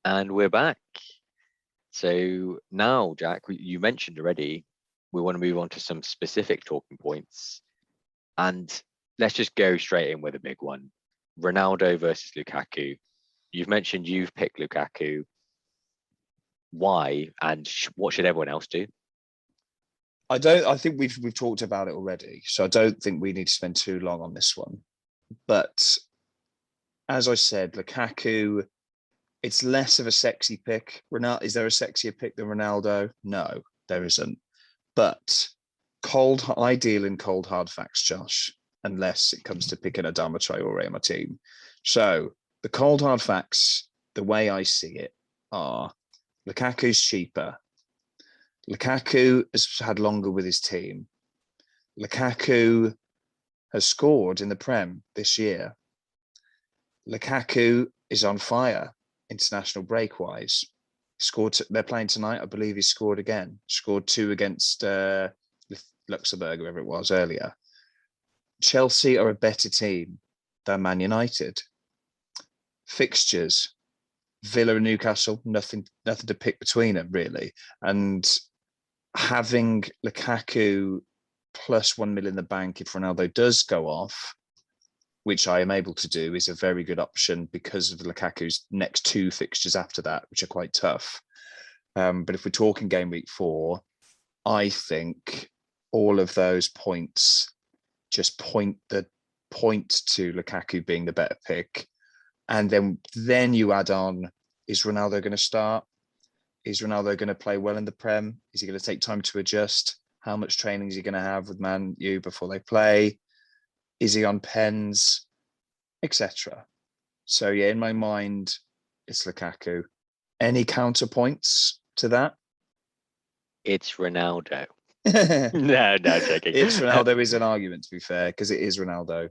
And we're back. So now, Jack, you mentioned already, we want to move on to some specific talking points. And let's just go straight in with a big one. Ronaldo versus Lukaku. You've mentioned you've picked Lukaku. Why? And what should everyone else do? I think we've talked about it already, so I don't think we need to spend too long on this one. But as I said, Lukaku, it's less of a sexy pick. Is there a sexier pick than Ronaldo? No, there isn't. But I deal in cold hard facts, Josh, unless it comes to picking a Adama Traore on my team. So the cold hard facts, the way I see it, are Lukaku's cheaper. Lukaku has had longer with his team. Lukaku has scored in the Prem this year. Lukaku is on fire international break-wise. They're playing tonight. I believe he scored again. Scored 2 against Luxembourg, whoever it was earlier. Chelsea are a better team than Man United. Fixtures, Villa and Newcastle, nothing to pick between them, really. And having Lukaku plus 1 million in the bank if Ronaldo does go off, which I am able to do, is a very good option because of Lukaku's next 2 fixtures after that, which are quite tough. But if we're talking game week 4, I think all of those points just point to Lukaku being the better pick. And then you add on, is Ronaldo going to start? Is Ronaldo going to play well in the Prem? Is he going to take time to adjust? How much training is he going to have with Man U before they play? Is he on pens, etc.? So yeah, in my mind, it's Lukaku. Any counterpoints to that? It's Ronaldo. No, joking. It's Ronaldo is an argument, to be fair, because it is Ronaldo.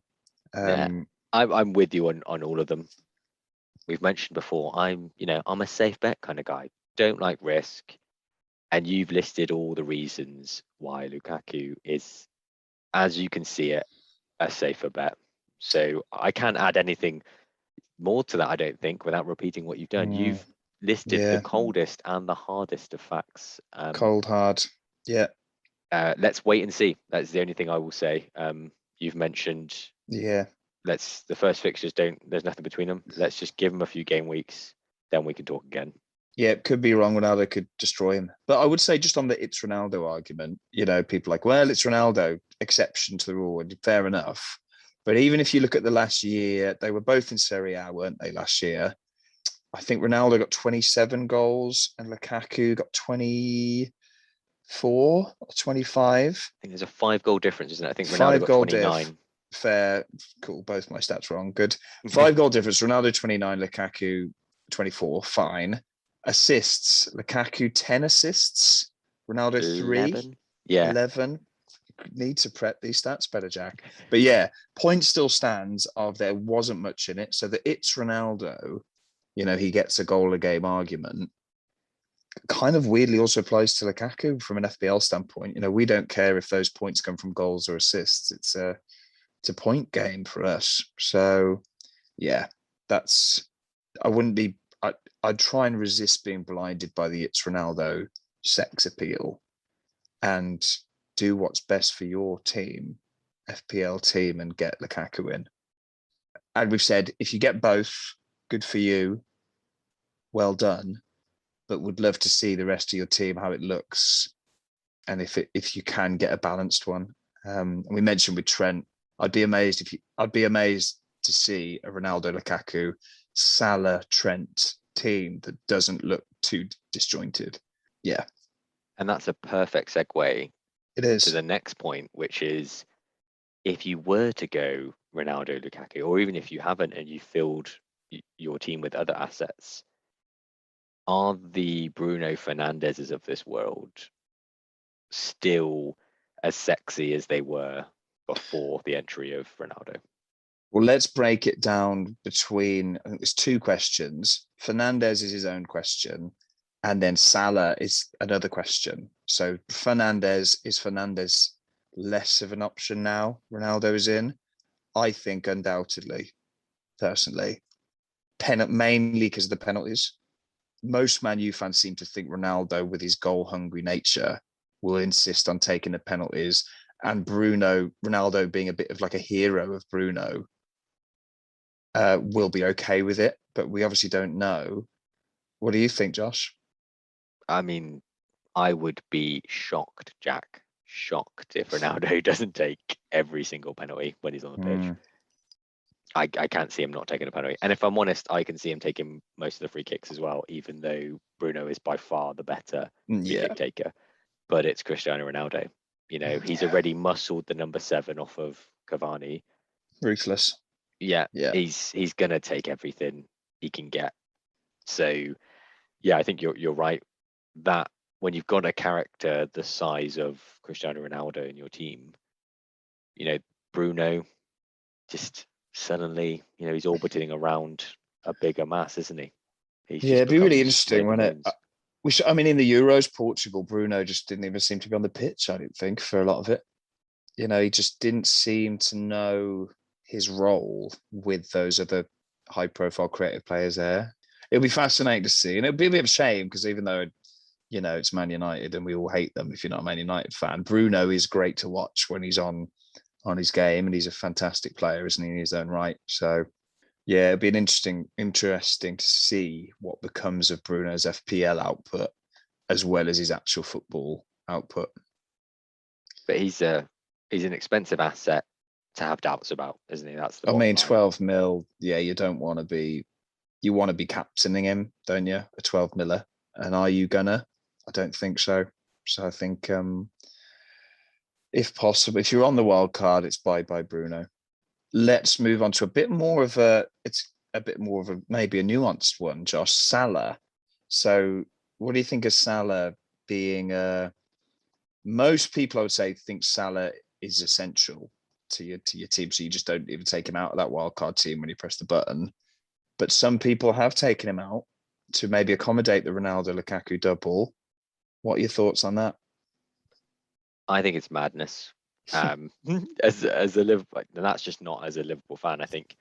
I'm with you on all of them. We've mentioned before, I'm a safe bet kind of guy. Don't like risk. And you've listed all the reasons why Lukaku is, as you can see it, a safer bet. So I can't add anything more to that, I don't think, without repeating what you've done. You've listed the coldest and the hardest of facts. Cold, hard. Yeah. Let's wait and see. That's the only thing I will say. You've mentioned. Yeah. The first fixtures there's nothing between them. Let's just give them a few game weeks, then we can talk again. Yeah, it could be wrong. Ronaldo could destroy him. But I would say just on the it's Ronaldo argument, people are like, well, it's Ronaldo, exception to the rule, and fair enough. But even if you look at the last year, they were both in Serie A, weren't they, last year? I think Ronaldo got 27 goals and Lukaku got 24 or 25. I think there's a 5-goal difference, isn't it? I think Ronaldo got 29. Fair, cool. Both my stats wrong. Good. 5-goal difference. Ronaldo 29, Lukaku 24. Fine. Assists. Lukaku 10 assists. Ronaldo 3. 11. Yeah. 11. Need to prep these stats better, Jack. But yeah, point still stands of there wasn't much in it. So the it's Ronaldo, he gets a goal a game argument. Kind of weirdly also applies to Lukaku from an FPL standpoint. We don't care if those points come from goals or assists. It's a point game for us. So yeah, I'd try and resist being blinded by the it's Ronaldo sex appeal and do what's best for your team, FPL team, and get Lukaku in. And we've said, if you get both, good for you, well done, but would love to see the rest of your team, how it looks, and if you can get a balanced one. And we mentioned with Trent, I'd be amazed to see a Ronaldo, Lukaku, Salah, Trent team that doesn't look too disjointed. Yeah. And that's a perfect segue it is to the next point, which is if you were to go Ronaldo, Lukaku, or even if you haven't and you filled your team with other assets, are the Bruno Fernandezes of this world still as sexy as they were before the entry of Ronaldo? Well, let's break it down between, I think there's 2 questions. Fernandez is his own question, and then Salah is another question. So is Fernandez less of an option now? Ronaldo is in? I think undoubtedly, personally. Mainly because of the penalties. most Man U fans seem to think Ronaldo, with his goal-hungry nature, will insist on taking the penalties, and Ronaldo being a bit of like a hero of Bruno, will be okay with it. But we obviously don't know. What do you think, Josh? I mean, I would be shocked, Jack, shocked if Ronaldo doesn't take every single penalty when he's on the pitch. I can't see him not taking a penalty. And if I'm honest, I can see him taking most of the free kicks as well, even though Bruno is by far the better free kick taker. But it's Cristiano Ronaldo. You know, he's already muscled the number 7 off of Cavani. Ruthless. Yeah. He's gonna take everything he can get. So yeah, I think you're right. That when you've got a character the size of Cristiano Ronaldo in your team, you know, Bruno just suddenly, you know, he's orbiting around a bigger mass, isn't he? It'd be really interesting, wouldn't it? I mean, in the Euros, Portugal, Bruno just didn't even seem to be on the pitch, I didn't think, for a lot of it. You know, he just didn't seem to know his role with those other high-profile creative players there. It'll be fascinating to see. And it'll be a bit of a shame because even though, you know, it's Man United and we all hate them if you're not a Man United fan, Bruno is great to watch when he's on his game, and he's a fantastic player, isn't he, in his own right? So yeah, it'd be an interesting to see what becomes of Bruno's FPL output as well as his actual football output. But he's an expensive asset to have doubts about, isn't he? That's the I mean, line. 12 mil. Yeah, you want to be captaining him, don't you? A 12 miller. And are you gonna? I don't think so. So I think if possible, if you're on the wild card, it's bye Bruno. Let's move on to a bit more of maybe a nuanced one, Josh. Salah. So what do you think of Salah being most people I would say think Salah is essential to your team, so you just don't even take him out of that wildcard team when you press the button. But some people have taken him out to maybe accommodate the Ronaldo Lukaku double. What are your thoughts on that? I think it's madness. As a Liverpool, and that's just not as a Liverpool fan. I think,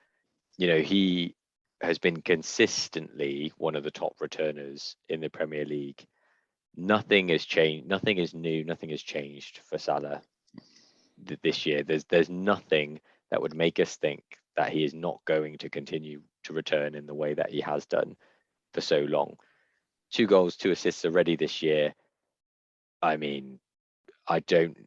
you know, he has been consistently one of the top returners in the Premier League. Nothing has changed. Nothing is new. Nothing has changed for Salah this year. There's nothing that would make us think that he is not going to continue to return in the way that he has done for so long. 2 goals, 2 assists already this year. I mean, I don't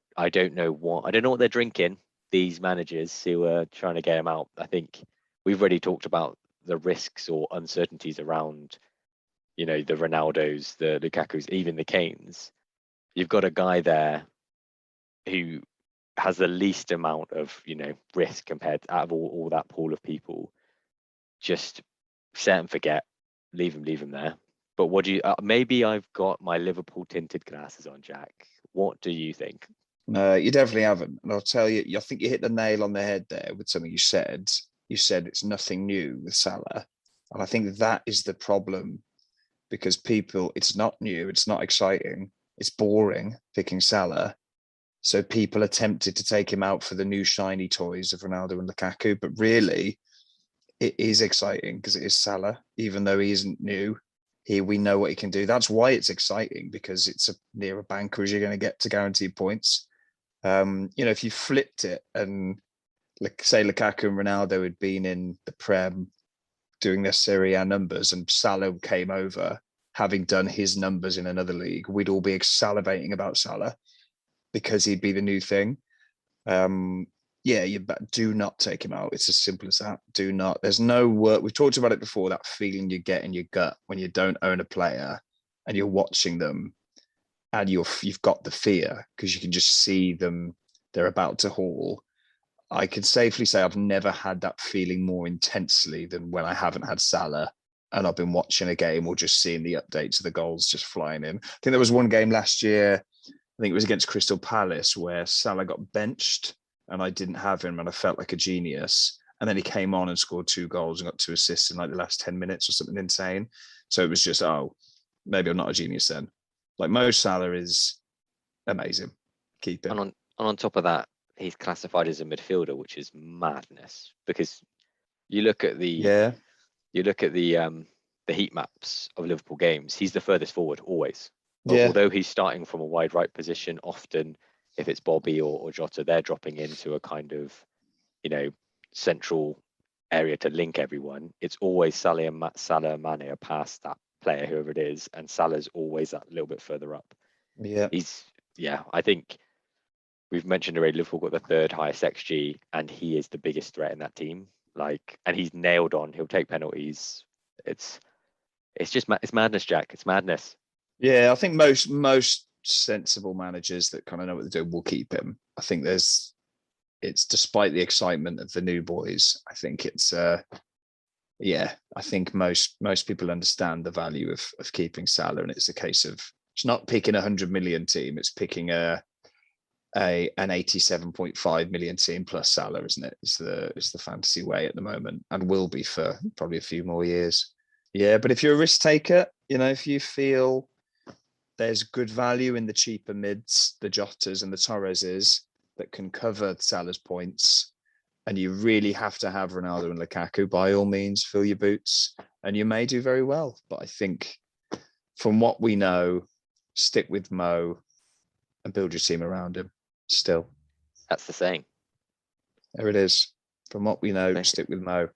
know what they're drinking, these managers who are trying to get him out. I think we've already talked about the risks or uncertainties around, you know, the Ronaldos, the Lukakus, even the Kanes. You've got a guy there who has the least amount of, you know, risk compared to, out of all that pool of people. Just set and forget, leave him there. But what do you? Maybe I've got my Liverpool tinted glasses on, Jack. What do you think? You definitely haven't, and I'll tell you. I think you hit the nail on the head there with something you said. You said it's nothing new with Salah, and I think that is the problem because it's not new, it's not exciting, it's boring picking Salah. So people are tempted to take him out for the new shiny toys of Ronaldo and Lukaku, but really, it is exciting because it is Salah, even though he isn't new. Here we know what he can do. That's why it's exciting, because it's near a banker as you're going to get to guaranteed points. You know, if you flipped it and say Lukaku and Ronaldo had been in the Prem doing their Serie A numbers and Salah came over having done his numbers in another league, we'd all be salivating about Salah because he'd be the new thing. You do not take him out. It's as simple as that. Do not. There's no work. We've talked about it before, that feeling you get in your gut when you don't own a player and you're watching them and you've got the fear because you can just see them, they're about to haul. I can safely say I've never had that feeling more intensely than when I haven't had Salah and I've been watching a game or just seeing the updates of the goals just flying in. I think there was one game last year, I think it was against Crystal Palace, where Salah got benched and I didn't have him and I felt like a genius. And then he came on and scored 2 goals and got 2 assists in like the last 10 minutes or something insane. So it was just, maybe I'm not a genius then. Like Mo Salah is amazing. Keep it. And on top of that, he's classified as a midfielder, which is madness because you look at the the heat maps of Liverpool games, he's the furthest forward always. Yeah. Although he's starting from a wide right position, often if it's Bobby or Jota, they're dropping into a kind of, central area to link everyone. It's always Salah and Mane are past that player, whoever it is, and Salah's always that little bit further up. Yeah. I think we've mentioned already, Liverpool got the third highest XG, and he is the biggest threat in that team. And he's nailed on. He'll take penalties. It's madness, Jack. It's madness. Yeah, I think most sensible managers that kind of know what they're doing will keep him. I think it's despite the excitement of the new boys, I think it's I think most people understand the value of keeping Salah, and it's a case of, it's not picking 100 million team, it's picking an 87.5 million team plus Salah, isn't it? It's the fantasy way at the moment, and will be for probably a few more years. Yeah, but if you're a risk taker, if you feel there's good value in the cheaper mids, the Jotas and the Torreses that can cover Salah's points, and you really have to have Ronaldo and Lukaku, by all means, fill your boots, and you may do very well. But I think from what we know, stick with Mo and build your team around him still. That's the saying. There it is. From what we know, stick with Mo.